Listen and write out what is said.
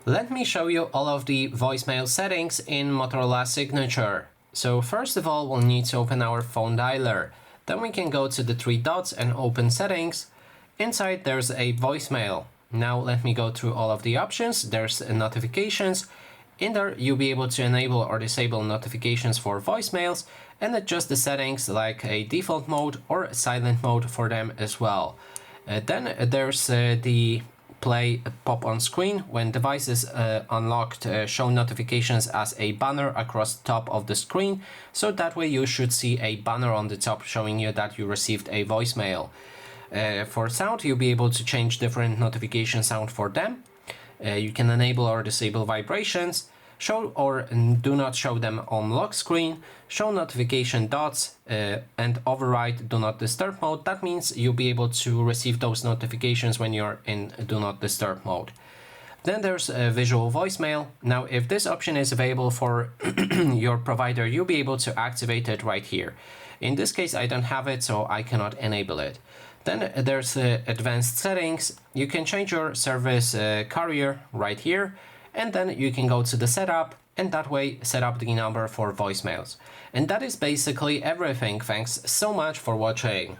Let me show you all of the voicemail settings in Motorola Signature. So first of all, we'll need to open our phone dialer. Then we can go to the three dots and open settings. Inside there's a voicemail. Now let me go through all of the options. There's notifications. In there you'll be able to enable or disable notifications for voicemails and adjust the settings like a default mode or silent mode for them as well. Then there's the play pop on screen. When devices unlocked, show notifications as a banner across the top of the screen, so that way you should see a banner on the top showing you that you received a voicemail. For sound, you'll be able to change different notification sound for them. You can enable or disable vibrations, show or do not show them on lock screen, show notification dots, and override do not disturb mode. That means you'll be able to receive those notifications when you're in do not disturb mode. Then there's a visual voicemail. Now if this option is available for your provider, you'll be able to activate it right here. In this case I don't have it, so I cannot enable it. Then there's advanced settings. You can change your service carrier right here, and then you can go to the setup and that way set up the number for voicemails. And that is basically everything. Thanks so much for watching.